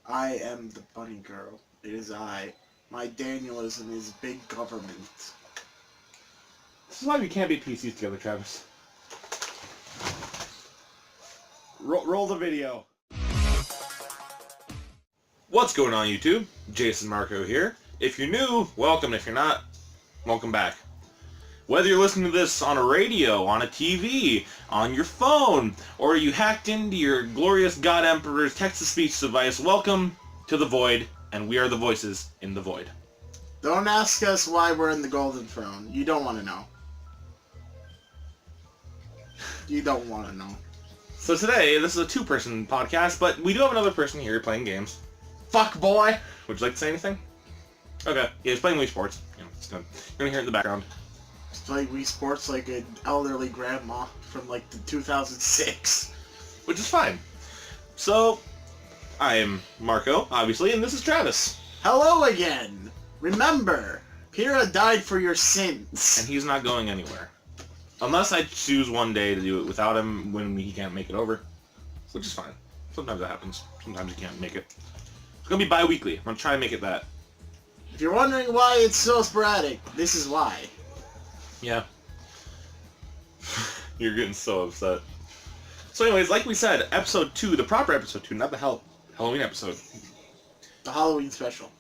I am the bunny girl. It is I. My Danielism is big government. This is why we can't be PCs together, Travis. Roll the video. What's going on, YouTube? JayceAndMarco here. If you're new, welcome. If you're not, welcome back. Whether you're listening to this on a radio, on a TV, on your phone, or you hacked into your glorious God Emperor's text-to-speech device, welcome to the Void, and we are the voices in the Void. Don't ask us why we're in the Golden Throne. You don't want to know. You don't want to know. So today, this is a two-person podcast, but we do have another person here playing games. Fuck boy! Would you like to say anything? Okay, yeah, he's playing Wii Sports. You know, it's good. You're gonna hear it in the background. He's playing Wii Sports like an elderly grandma from like the 2006. Which is fine. So, I am Marco, obviously, and this is Travis. Hello again! Remember, Pyrrha died for your sins. And he's not going anywhere. Unless I choose one day to do it without him when he can't make it over. Which is fine. Sometimes that happens. Sometimes you can't make it. It's gonna be bi-weekly. I'm gonna try and make it that. If you're wondering why it's so sporadic, this is why. Yeah. You're getting so upset. So anyways, like we said, episode 2, the proper episode 2, not the Halloween episode. The Halloween special.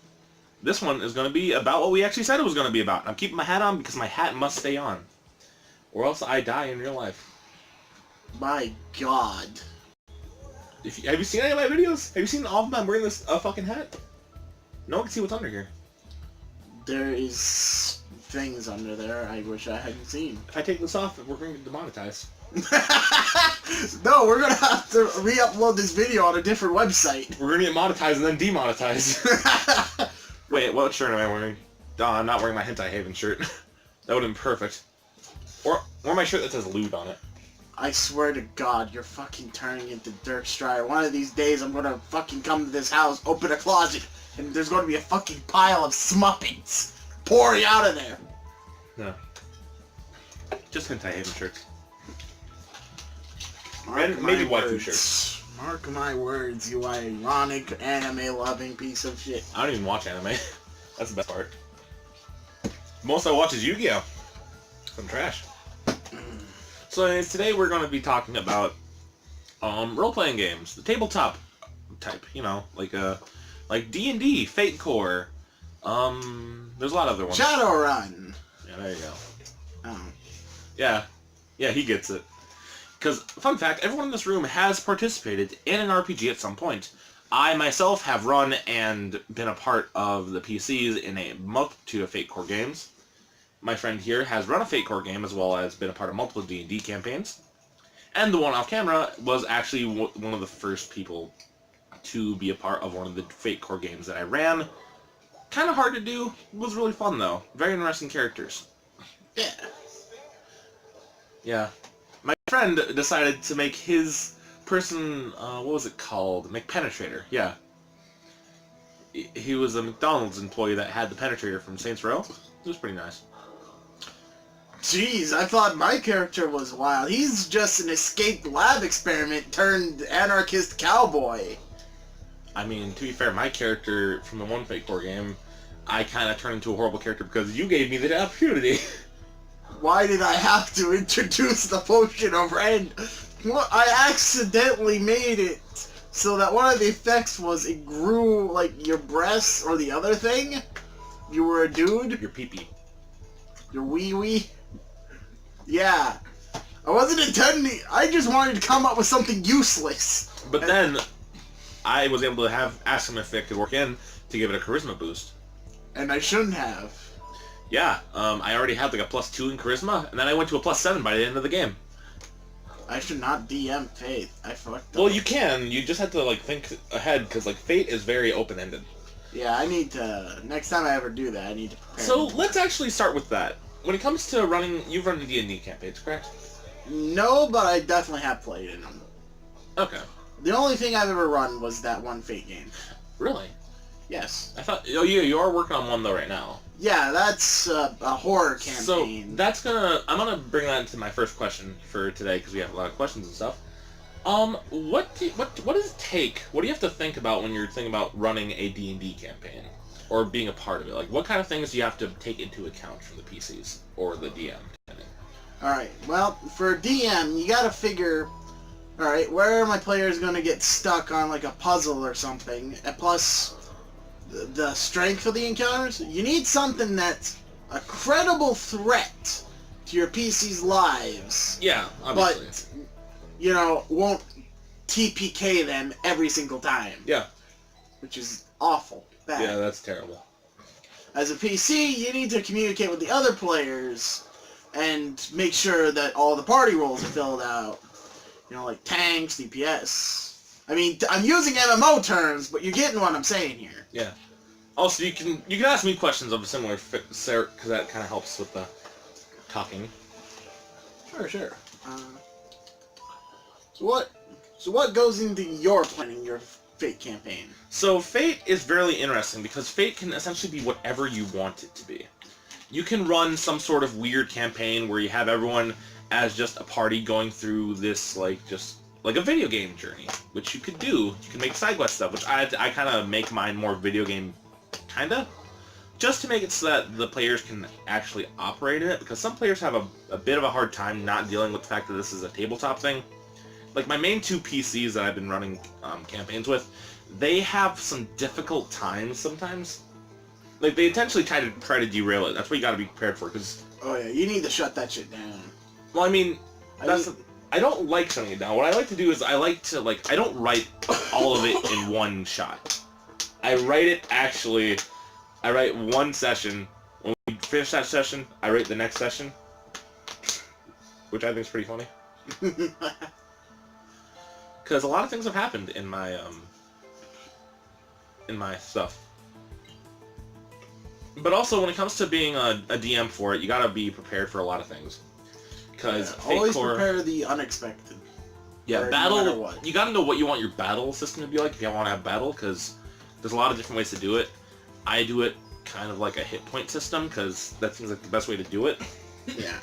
This one is going to be about what we actually said it was going to be about. I'm keeping my hat on because my hat must stay on. Or else I die in real life. My God. Have you seen any of my videos? Have you seen all of them wearing this fucking hat? No one can see what's under here. There is things under there I wish I hadn't seen. If I take this off, we're going to get demonetized. No, we're gonna have to re-upload this video on a different website. We're going to get monetized and then demonetized. Wait, what shirt am I wearing? I'm not wearing my Hentai Haven shirt. That would have been perfect. Or my shirt that says lewd on it. I swear to God, you're fucking turning into Dirk Strider. One of these days, I'm gonna fucking come to this house, open a closet, and there's gonna be a fucking pile of smuppets pouring out of there. No. Just Hentai Haven shirts. Maybe waifu shirts. Mark my words, you ironic, anime-loving piece of shit. I don't even watch anime. That's the best part. Most I watch is Yu-Gi-Oh! Some trash. So anyways, today we're going to be talking about role-playing games. The tabletop type, you know, like D&D, Fate Core. There's a lot of other ones. Shadowrun! Yeah, there you go. Oh. Yeah, he gets it. Because, fun fact, everyone in this room has participated in an RPG at some point. I, myself, have run and been a part of the PCs in a multitude of Fate Core games. My friend here has run a Fate Core game as well as been a part of multiple D&D campaigns. And the one off camera was actually one of the first people to be a part of one of the Fate Core games that I ran. Kind of hard to do. It was really fun, though. Very interesting characters. Yeah. Yeah. My friend decided to make his person, what was it called? McPenetrator, yeah. He was a McDonald's employee that had the penetrator from Saints Row. It was pretty nice. Jeez, I thought my character was wild. He's just an escaped lab experiment turned anarchist cowboy. I mean, to be fair, my character from the one Fate Core game, I kind of turned into a horrible character because you gave me the opportunity. Why did I have to introduce the potion of Ren? Well, I accidentally made it so that one of the effects was it grew like your breasts or the other thing. You were a dude. Your pee-pee. Your wee-wee. Yeah. I wasn't intending... I just wanted to come up with something useless. But then, I was able to ask him if it could work in to give it a charisma boost. And I shouldn't have. Yeah, I already had like a +2 in charisma, and then I went to a +7 by the end of the game. I should not DM Fate. I fucked up. Well, you can. You just have to like think ahead, because like Fate is very open-ended. Yeah, I need to... Next time I ever do that, I need to prepare. So, let's actually start with that. When it comes to running... You've run the D&D campaigns, correct? No, but I definitely have played in them. Okay. The only thing I've ever run was that one Fate game. Really? Yes. I thought... Oh, yeah, you are working on one, though, right now. Yeah, that's a horror campaign. So, that's gonna... I'm gonna bring that into my first question for today, because we have a lot of questions and stuff. What does it take? What do you have to think about when you're thinking about running a D&D campaign? Or being a part of it? Like, what kind of things do you have to take into account from the PCs? Or the DM? Alright, well, for DM, you gotta figure, alright, where are my players gonna get stuck on, like, a puzzle or something? And plus, the strength of the encounters? You need something that's a credible threat to your PC's lives. Yeah, obviously. But, you know, won't TPK them every single time. Yeah. Which is awful. Bad. Yeah, that's terrible. As a PC, you need to communicate with the other players and make sure that all the party roles are filled out. You know, like tanks, DPS. I mean, I'm using MMO terms, but you're getting what I'm saying here. Yeah. Also, you can ask me questions of a similar because that kind of helps with the talking. Sure. So what goes into your planning your Fate campaign? So Fate is very interesting because Fate can essentially be whatever you want it to be. You can run some sort of weird campaign where you have everyone as just a party going through this, just like a video game journey, which you could do. You can make side quest stuff, which I kind of make mine more video game, kinda, just to make it so that the players can actually operate in it, because some players have a bit of a hard time not dealing with the fact that this is a tabletop thing. Like, my main two PCs that I've been running campaigns with, they have some difficult times sometimes. Like, they intentionally try to derail it. That's what you gotta be prepared for, because... Oh yeah, you need to shut that shit down. Well, I mean, I don't like shutting it down. What I like to do is I don't write all of it in one shot. I write one session. When we finish that session, I write the next session. Which I think is pretty funny. Because a lot of things have happened in my stuff. But also, when it comes to being a DM for it, you gotta be prepared for a lot of things. Because always prepare the unexpected. Yeah, battle. You gotta know what you want your battle system to be like if you want to have battle, because there's a lot of different ways to do it. I do it kind of like a hit point system, because that seems like the best way to do it. Yeah.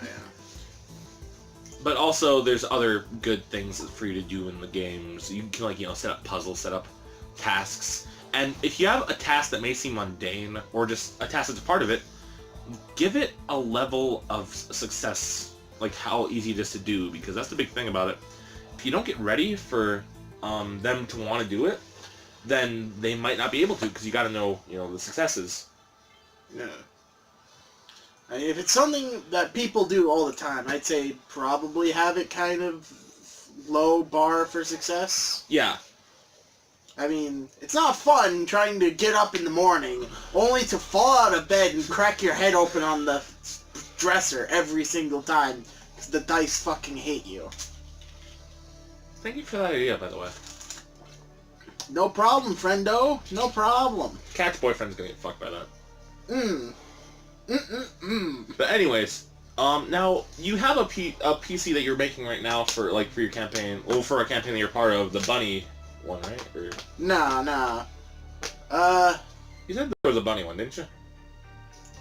But also, there's other good things for you to do in the games. You can, set up puzzles, set up tasks. And if you have a task that may seem mundane, or just a task that's a part of it, give it a level of success, like how easy it is to do, because that's the big thing about it. If you don't get ready for them to want to do it, then they might not be able to, because you gotta know, the successes. Yeah. I mean, if it's something that people do all the time, I'd say probably have it kind of low bar for success. Yeah. I mean, it's not fun trying to get up in the morning only to fall out of bed and crack your head open on the dresser every single time because the dice fucking hate you. Thank you for that idea, by the way. No problem, friendo. No problem. Cat's boyfriend's gonna get fucked by that. But anyways, now you have a PC that you're making right now for your campaign. Well, for a campaign that you're part of, the bunny one, right? Or... Nah. You said there was a bunny one, didn't you?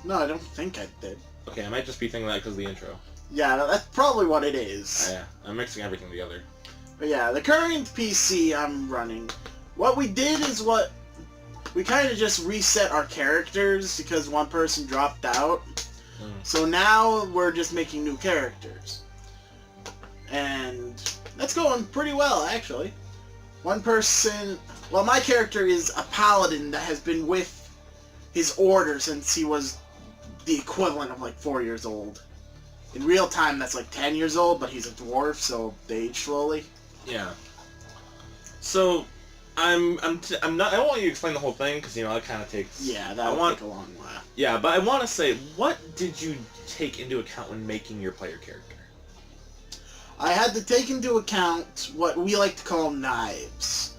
No, I don't think I did. Okay, I might just be thinking that because of the intro. Yeah, that's probably what it is. Yeah, I'm mixing everything together. But yeah, the current PC I'm running, what we did is we kind of just reset our characters because one person dropped out. So now we're just making new characters. And that's going pretty well, actually. One person... Well, my character is a paladin that has been with his order since he was the equivalent of 4 years old. In real time, that's 10 years old, but he's a dwarf, so they age slowly. Yeah. So... I don't want you to explain the whole thing, because, that kind of takes... Yeah, that would take a long while. Yeah, but I want to say, what did you take into account when making your player character? I had to take into account what we like to call knives.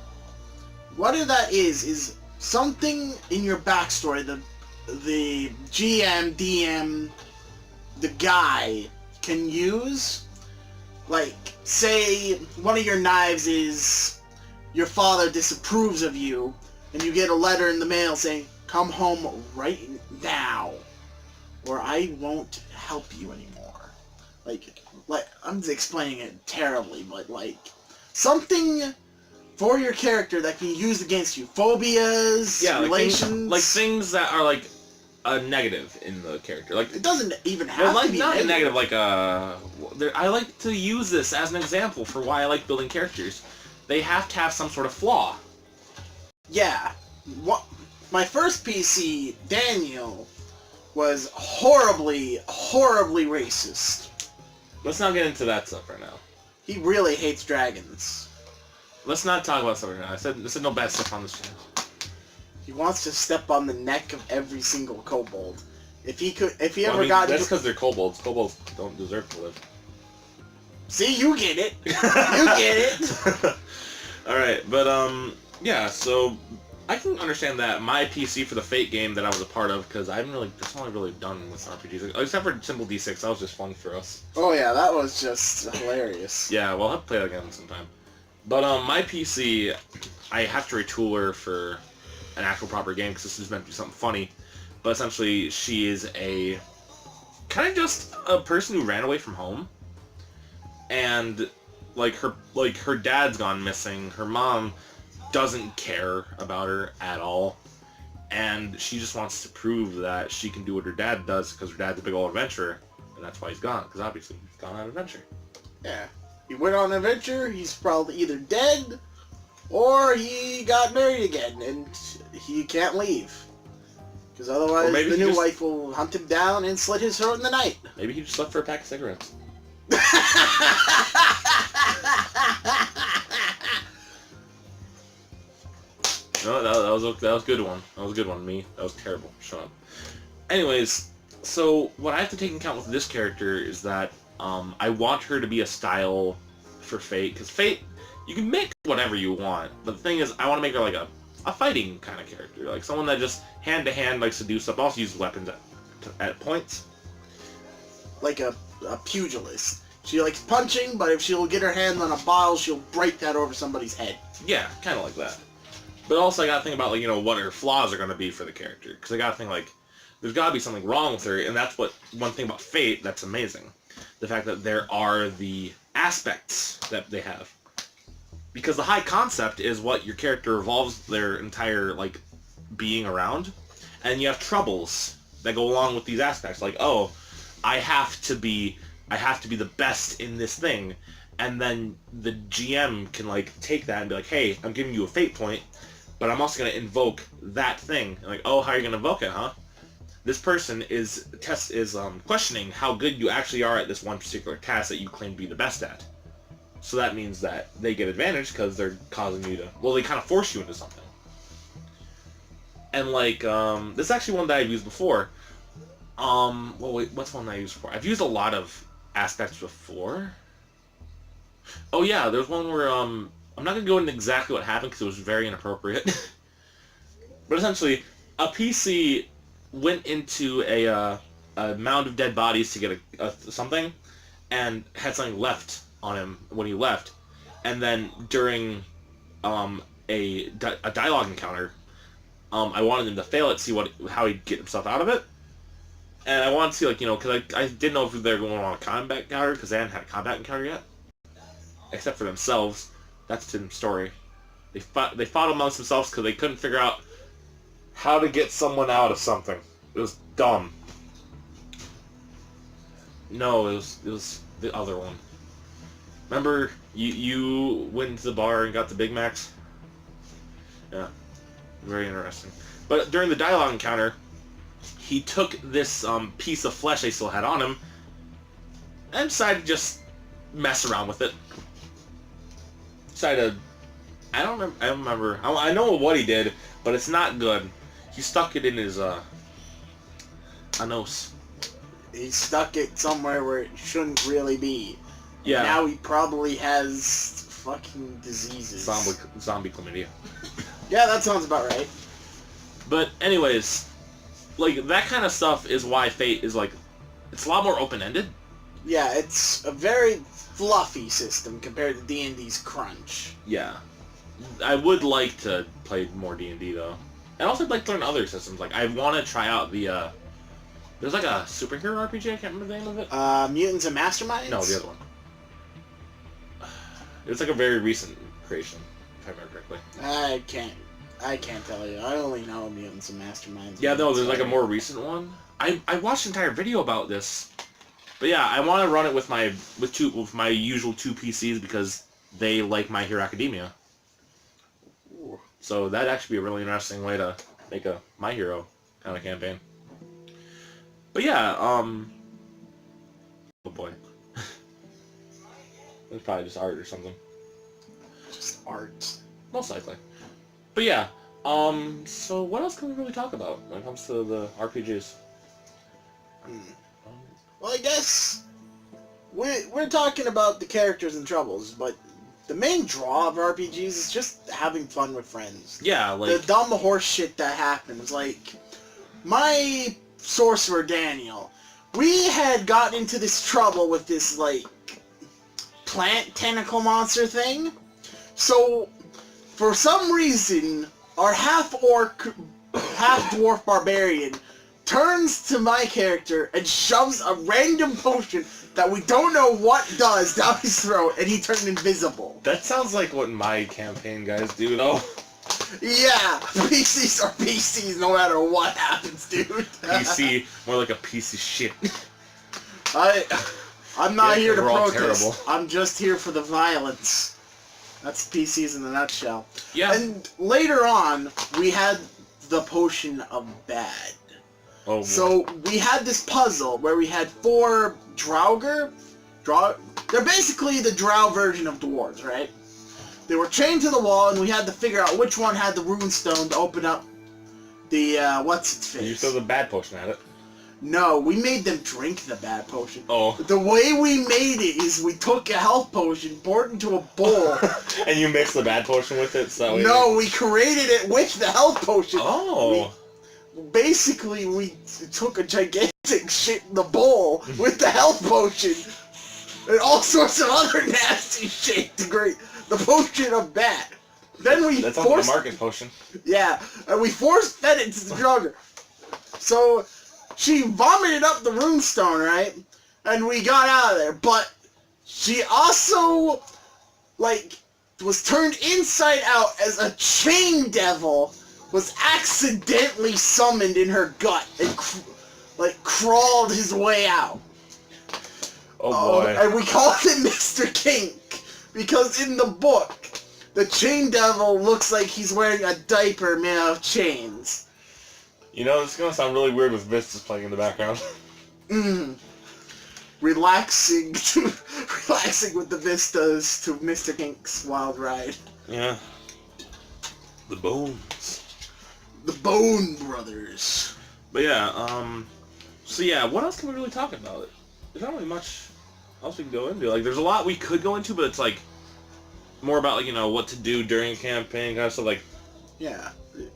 What that is something in your backstory the GM, DM, the guy can use. Say one of your knives is... your father disapproves of you, and you get a letter in the mail saying, "Come home right now, or I won't help you anymore." I'm explaining it terribly, but something for your character that can be used against you. Phobias, relations. Like things that are like a negative in the character. Like it doesn't even have to be not negative. a negative. I like to use this as an example for why I like building characters. They have to have some sort of flaw. Yeah. My first PC, Daniel, was horribly racist. Let's not get into that stuff right now. He really hates dragons. Let's not talk about stuff right now. I said no bad stuff on this channel. He wants to step on the neck of every single kobold. If he got that's because they're kobolds. Kobolds don't deserve to live. See, you get it. You get it. All right, but yeah. So I can understand that. My PC for the Fate game that I was a part of, because that's all I've really done with RPGs, except for Simple D6. That was just fun for us. Oh yeah, that was just hilarious. Yeah, we'll have to play that again sometime. But my PC, I have to retool her for an actual proper game because this is meant to be something funny. But essentially, she is a kind of just a person who ran away from home, and her dad's gone missing. Her mom doesn't care about her at all, and she just wants to prove that she can do what her dad does because her dad's a big old adventurer, and that's why he's gone, because obviously he's gone on an adventure. Yeah. He went on an adventure, he's probably either dead, or he got married again, and he can't leave. Because otherwise the new wife will hunt him down and slit his throat in the night. Maybe he just left for a pack of cigarettes. No, that was a good one. That was a good one. Me, that was terrible. Shut up. Anyways, so what I have to take into account with this character is that I want her to be a style for Fate, because Fate, you can make whatever you want, but the thing is, I want to make her like a fighting kind of character, like someone that just hand-to-hand likes to do stuff, but also uses weapons at points. Like a pugilist. She likes punching, but if she'll get her hand on a bottle, she'll break that over somebody's head. Yeah, kind of like that. But also I gotta think about, like, what her flaws are gonna be for the character, because I gotta think, like, there's gotta be something wrong with her, and that's one thing about Fate that's amazing. The fact that there are the aspects that they have. Because the high concept is what your character revolves their entire, like, being around, and you have troubles that go along with these aspects, like, oh, I have to be the best in this thing, and then the GM can, like, take that and be like, hey, I'm giving you a Fate point, but I'm also going to invoke that thing. And like, oh, how are you going to invoke it, huh? This person is questioning how good you actually are at this one particular task that you claim to be the best at. So that means that they get advantage because they're causing you to... Well, they kind of force you into something. And, like, this is actually one that I've used before. Well, wait, what's one that I used before? I've used a lot of aspects before. Oh, yeah, there's one where, I'm not going to go into exactly what happened because it was very inappropriate. But essentially, a PC went into a mound of dead bodies to get something, and had something left on him when he left. And then during a dialogue encounter, I wanted him to fail it, see how he'd get himself out of it. And I wanted to see, like, because I didn't know if they were going on a combat encounter, because they hadn't had a combat encounter yet. Except for themselves. That's Tim's story. They fought amongst themselves because they couldn't figure out how to get someone out of something. It was dumb. No, it was the other one. Remember, you went to the bar and got the Big Macs? Yeah. Very interesting. But during the dialogue encounter, he took this piece of flesh they still had on him and decided to just mess around with it. Decided, I don't remember. I know what he did, but it's not good. He stuck it in his nose. He stuck it somewhere where it shouldn't really be. Yeah. And now he probably has fucking diseases. Zombie chlamydia. Yeah, that sounds about right. But anyways, like, that kind of stuff is why Fate is, like, it's a lot more open-ended. Yeah, it's a very fluffy system compared to D&D's crunch. Yeah. I would like to play more D&D, though. And also I'd like to learn other systems. Like, I want to try out the, there's like a superhero RPG, I can't remember the name of it. Mutants and Masterminds? No, the other one. It's like a very recent creation, if I remember correctly. I can't tell you. I only know Mutants and Masterminds. Yeah, no, there's like a more recent one. I watched an entire video about this. But yeah, I want to run it with my usual 2 PCs because they like My Hero Academia. Ooh. So that'd actually be a really interesting way to make a My Hero kind of campaign. But yeah, oh boy. It's probably just art or something. Just art. Most likely. But yeah, so what else can we really talk about when it comes to the RPGs? Well, I guess we're talking about the characters and troubles, but the main draw of RPGs is just having fun with friends. Yeah, like... The dumb horse shit that happens. Like, my sorcerer, Daniel, we had gotten into this trouble with this, like, plant tentacle monster thing. So, for some reason, our half-orc, half-dwarf barbarian turns to my character and shoves a random potion that we don't know what does down his throat, and he turned invisible. That sounds like what my campaign guys do, though. Yeah, PCs are PCs no matter what happens, dude. PC, more like a piece of shit. I'm not here to we're all protest. terrible. I'm just here for the violence. That's PCs in a nutshell. Yeah. And later on, we had the potion of bad. Oh, boy. So we had this puzzle where we had 4 Draugr. They're basically the Drow version of dwarves, right? They were chained to the wall, and we had to figure out which one had the rune stone to open up the what's-its-face. You throw the bad potion at it. No, we made them drink the bad potion. Oh. The way we made it is we took a health potion, poured it into a bowl. And you mixed the bad potion with it? So No, we created it with the health potion. Oh. Basically, we took a gigantic shit in the bowl with the health potion and all sorts of other nasty shit to create the potion of bat. Then we That sounds like a Marcus potion. Yeah, and we force-fed it to the Draugr. So she vomited up the runestone, right? And we got out of there, but she also, like, was turned inside out as a chain devil was accidentally summoned in her gut and, crawled his way out. Oh, boy. And we called him Mr. Kink, because in the book, the chain devil looks like he's wearing a diaper made out of chains. You know, it's gonna sound really weird with Vistas playing in the background. Relaxing with the vistas to Mr. Kink's wild ride. Yeah. The bones. The Bone Brothers. But yeah, so yeah, what else can we really talk about? There's not really much else we can go into. Like, there's a lot we could go into, but it's like more about, like, you know, what to do during a campaign, kind of stuff, like... Yeah.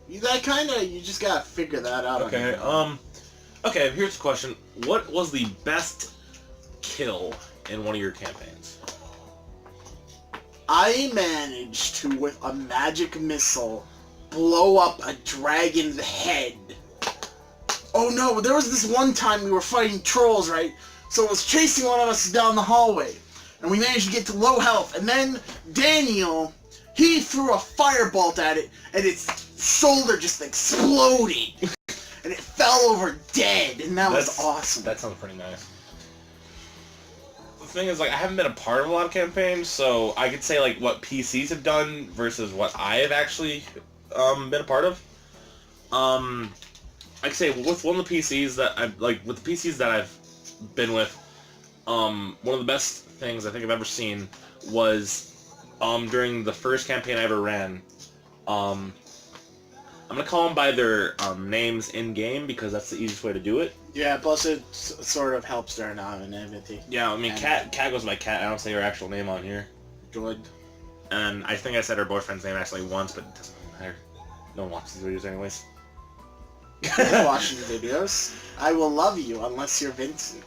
You just gotta figure that out. Okay, okay, here's the question. What was the best kill in one of your campaigns? I managed to, with a magic missile, blow up a dragon's head. Oh no, there was this one time we were fighting trolls, right? So it was chasing one of us down the hallway. And we managed to get to low health. And then Daniel, he threw a firebolt at it, and its shoulder just exploded. And it fell over dead, and that was awesome. That sounds pretty nice. The thing is, like, I haven't been a part of a lot of campaigns, so I could say, like, what PCs have done versus what I have actually been a part of. I could say with one of the PCs that I've been with, one of the best things I think I've ever seen was during the first campaign I ever ran. I'm gonna call them by their names in game because that's the easiest way to do it. Yeah, plus it sort of helps their anonymity. Yeah, I mean, Cat goes by Cat. I don't say her actual name on here. Good. And I think I said her boyfriend's name actually once, but it doesn't matter. No one watches these videos anyways. I'm watching videos. I will love you unless you're Vincent.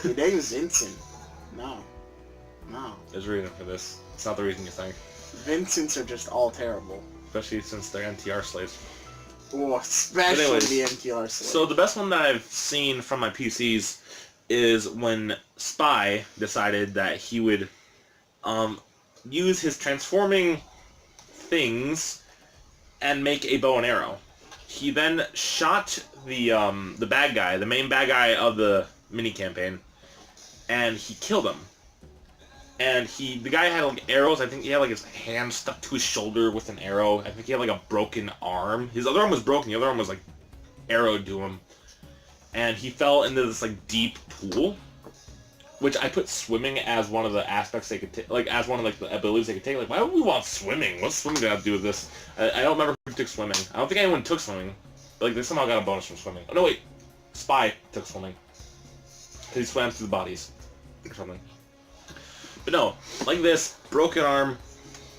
Your name is Vincent. No. There's a reason for this. It's not the reason you think. Vincents are just all terrible. Especially since they're NTR slaves. Oh, especially anyways, the NTR slaves. So the best one that I've seen from my PCs is when Spy decided that he would use his transforming things and make a bow and arrow. He then shot the bad guy, the main bad guy of the mini campaign, and he killed him. And the guy had like arrows. I think he had like his hand stuck to his shoulder with an arrow. I think he had like a broken arm. His other arm was broken. The other arm was like arrowed to him. And he fell into this like deep pool, which I put swimming as one of the aspects they could take, like as one of like the abilities they could take. Like, why would we want swimming? What's swimming gonna have to do with this? I don't remember who took swimming. I don't think anyone took swimming. But, like, they somehow got a bonus from swimming. Oh no, wait, Spy took swimming. Cause he swam through the bodies or something. But no, like this, broken arm,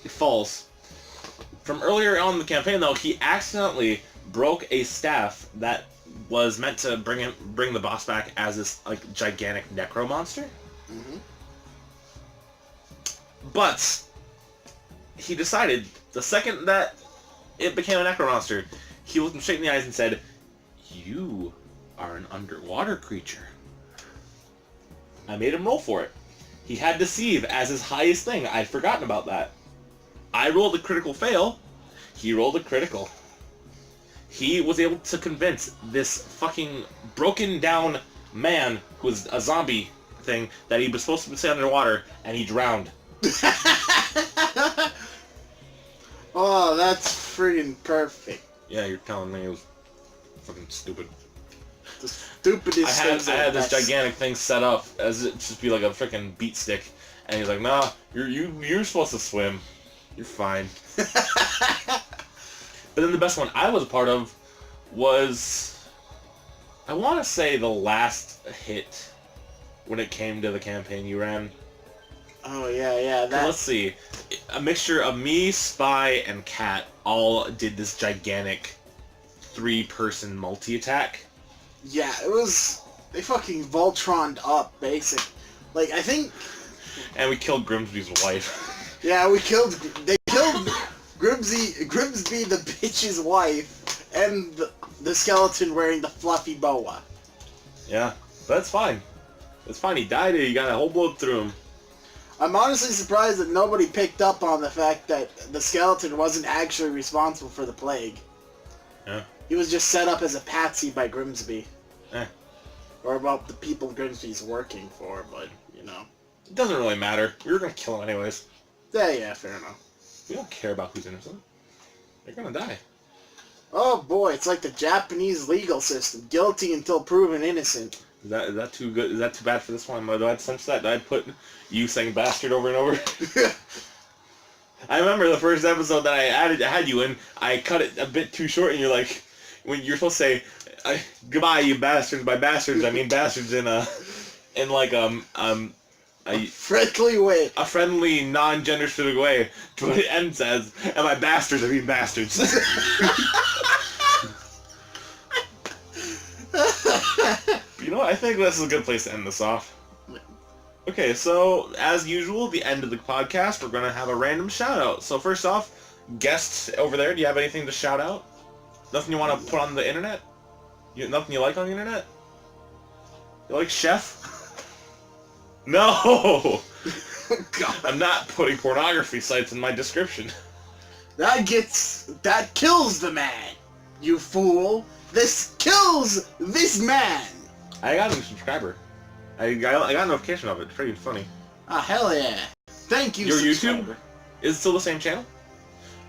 he falls. From earlier on in the campaign, though, he accidentally broke a staff that was meant to bring the boss back as this like gigantic necro monster. Mm-hmm. But he decided the second that it became a necro monster, he looked him straight in the eyes and said, "You are an underwater creature." I made him roll for it. He had Deceive as his highest thing. I'd forgotten about that. I rolled a critical fail. He rolled a critical. He was able to convince this fucking broken down man who was a zombie thing that he was supposed to stay underwater, and he drowned. Oh, that's freaking perfect. Yeah, you're telling me it was fucking stupid. The stupidest I had this that's- gigantic thing set up as it just be like a freaking beat stick, and he's like, "Nah, you're supposed to swim. You're fine." But then the best one I was a part of was, I want to say, the last hit when it came to the campaign you ran. Oh yeah, Let's see, a mixture of me, Spy, and Cat all did this gigantic 3-person multi-attack. Yeah, it was... They fucking Voltroned up, basic. Like, I think... And we killed Grimsby's wife. Yeah, they killed Grimsby the bitch's wife, and the skeleton wearing the fluffy boa. Yeah, but that's fine. It's fine, he died, he got a whole blow through him. I'm honestly surprised that nobody picked up on the fact that the skeleton wasn't actually responsible for the plague. Yeah. He was just set up as a patsy by Grimsby. Eh. Or about the people Grimsby's working for, but, you know. It doesn't really matter. We were gonna kill him anyways. Yeah, fair enough. We don't care about who's innocent. They're gonna die. Oh boy, it's like the Japanese legal system. Guilty until proven innocent. Is that too good? Is that too bad for this one? Do I censor that? Do I put you saying bastard over and over? I remember the first episode that I had you in, I cut it a bit too short, and you're like, when you're supposed to say, "Goodbye, you bastards." By bastards, I mean bastards in like a friendly way. A friendly, non-gender specific way. To what it ends as, and by bastards, I mean bastards. You know what? I think this is a good place to end this off. Okay, so, as usual, the end of the podcast, we're going to have a random shout-out. So first off, guests over there, do you have anything to shout out? Nothing you want to put on the internet? Nothing you like on the internet? You like Chef? No! God. I'm not putting pornography sites in my description. That kills the man, you fool. This kills this man. I got a new subscriber. I got a notification of it. It's pretty funny. Ah, hell yeah. Thank you, Your subscriber. YouTube? Is it still the same channel?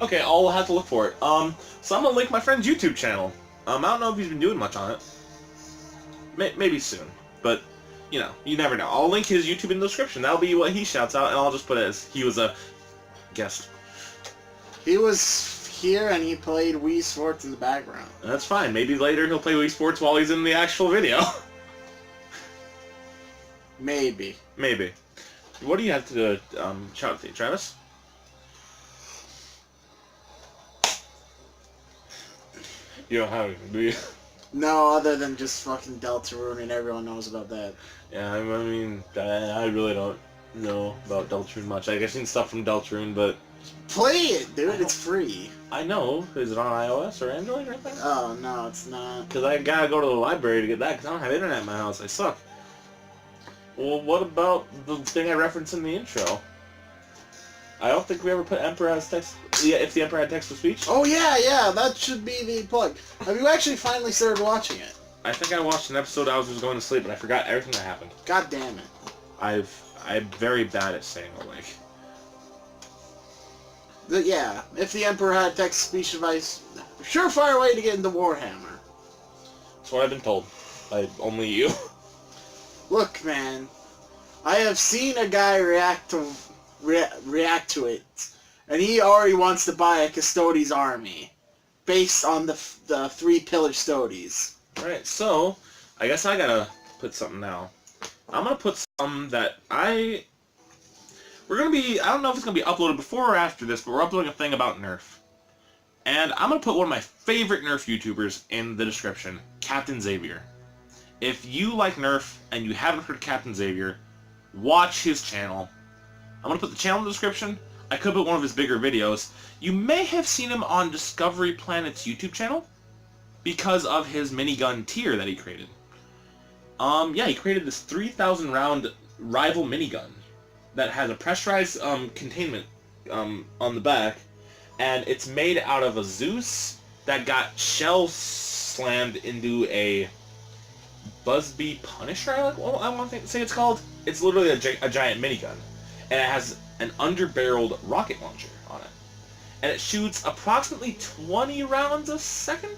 Okay, I'll have to look for it. So I'm gonna link my friend's YouTube channel. I don't know if he's been doing much on it. Maybe soon, but you know, you never know. I'll link his YouTube in the description. That'll be what he shouts out, and I'll just put it as he was a guest. He was here and he played Wii Sports in the background. That's fine. Maybe later he'll play Wii Sports while he's in the actual video. Maybe. Maybe. What do you have to shout out to, Travis? You don't have anything, do you? No, other than just fucking Deltarune, and everyone knows about that. Yeah, I mean, I really don't know about Deltarune much. I've seen stuff from Deltarune, but... Play it, dude. It's free. I know. Is it on iOS or Android or anything? Oh, no, it's not. Because I gotta go to the library to get that, because I don't have internet in my house. I suck. Well, what about the thing I referenced in the intro? I don't think we ever put Emperor as text. Yeah, if the Emperor had text-to-speech. Oh, yeah, that should be the plug. Have you actually finally started watching it? I think I watched an episode. I was just going to sleep, and I forgot everything that happened. God damn it. I'm very bad at staying awake. Yeah, if the Emperor had text-to-speech device, surefire way to get into Warhammer. That's what I've been told. By only you. Look, man, I have seen a guy react to it, and he already wants to buy a Custodes army, based on the 3 pillar Stodes. Alright, so, I guess I gotta put something now. I'm gonna put some that I don't know if it's gonna be uploaded before or after this, but we're uploading a thing about Nerf. And I'm gonna put one of my favorite Nerf YouTubers in the description, Captain Xavier. If you like Nerf and you haven't heard of Captain Xavier, watch his channel. I'm going to put the channel in the description. I could put one of his bigger videos. You may have seen him on Discovery Planet's YouTube channel because of his minigun tier that he created. Yeah, he created this 3,000 round rival minigun that has a pressurized containment on the back, and it's made out of a Zeus that got shell slammed into a Busby Punisher, I want to say it's called. It's literally a giant minigun, and it has an under-barreled rocket launcher on it, and it shoots approximately 20 rounds a second.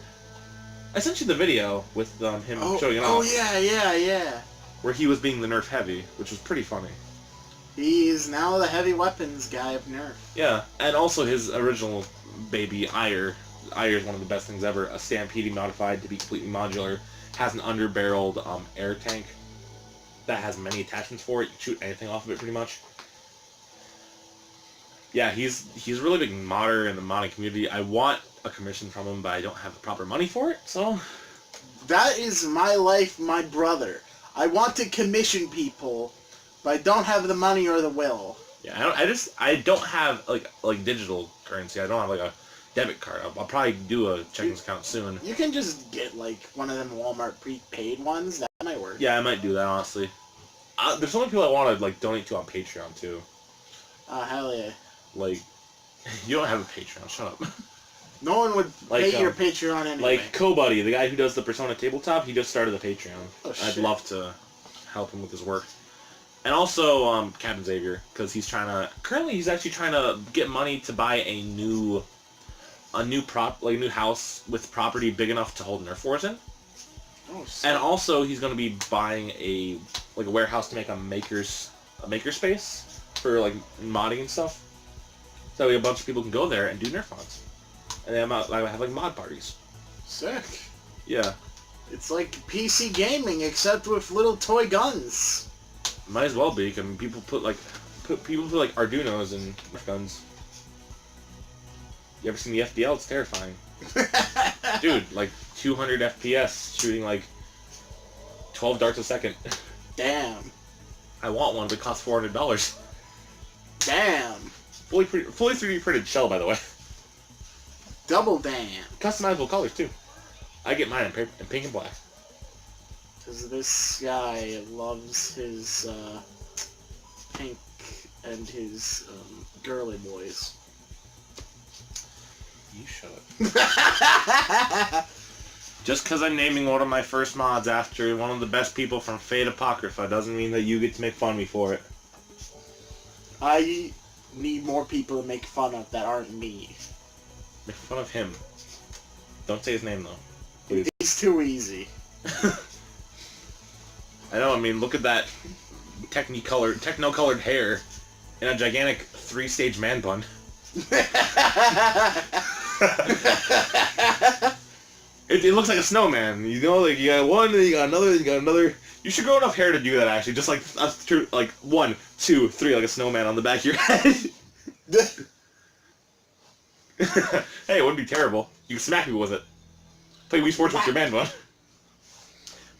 I sent you the video with him showing it off. Oh yeah. Where he was being the Nerf heavy, which was pretty funny. He's now the heavy weapons guy of Nerf. Yeah, and also his original baby, Ire. Ire is one of the best things ever. A Stampede modified to be completely modular. Has an under-barreled air tank that has many attachments for it. You can shoot anything off of it, pretty much. Yeah, he's a really big modder in the modding community. I want a commission from him, but I don't have the proper money for it, so... That is my life, my brother. I want to commission people, but I don't have the money or the will. Yeah, I don't have like digital currency. I don't have like a debit card. I'll probably do a checking account soon. You can just get like one of them Walmart prepaid ones. That might work. Yeah, I might do that, honestly. There's so many people I want to like donate to on Patreon too. Hell yeah. Like, you don't have a Patreon. Shut up. No one would pay your Patreon anyway. Like CoBuddy, the guy who does the Persona tabletop, he just started a Patreon. Oh, shit. I'd love to help him with his work. And also Captain Xavier, because currently he's actually trying to get money to buy a new house with property big enough to hold Nerf wars in. Oh, and also he's going to be buying a warehouse to make a makerspace for like modding and stuff. So a bunch of people can go there and do Nerf mods. And then I have like mod parties. Sick. Yeah. It's like PC gaming except with little toy guns. Might as well be. I mean, people put Arduinos in Nerf guns. You ever seen the FDL? It's terrifying. Dude, like 200 FPS shooting like 12 darts a second. Damn. I want one, but it costs $400. Damn. Fully 3D printed shell, by the way. Double damn. Customizable colors too. I get mine in pink and black. Because this guy loves his pink and his girly boys. You shut up. Just because I'm naming one of my first mods after one of the best people from Fate Apocrypha doesn't mean that you get to make fun of me for it. I need more people to make fun of that aren't me. Make fun of him. Don't say his name though. Please. It's too easy. I know, I mean, look at that techno-colored hair in a gigantic 3-stage man bun. It looks like a snowman. You know, like, you got one, then you got another, then you got another. You should grow enough hair to do that, actually. Just like 1, 2, 3, like a snowman on the back of your head. Hey, it wouldn't be terrible. You can smack people with it. Play Wii Sports with your man bun.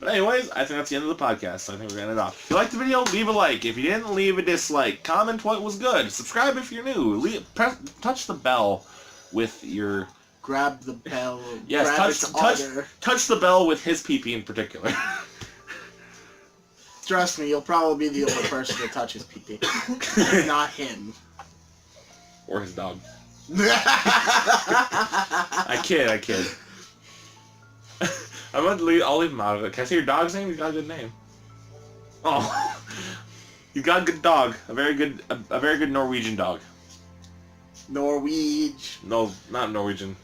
But anyways, I think that's the end of the podcast, so I think we're going to end it off. If you liked the video, leave a like. If you didn't, leave a dislike. Comment what was good. Subscribe if you're new. Touch the bell with your... Grab the bell. Yes, touch the bell with his pee-pee in particular. Trust me, you'll probably be the only person to touch his pee-pee. Not him. Or his dog. I kid. I'll leave him out of it. Can I say your dog's name? He's got a good name. Oh. You got a good dog. A very good Norwegian dog. Norwegian. No, not Norwegian.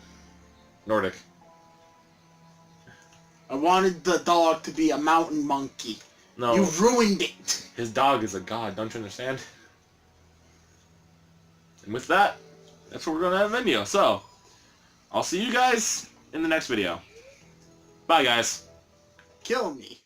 Nordic. I wanted the dog to be a mountain monkey. No. You ruined it. His dog is a god, don't you understand? And with that, that's what we're going to have in the video. So, I'll see you guys in the next video. Bye, guys. Kill me.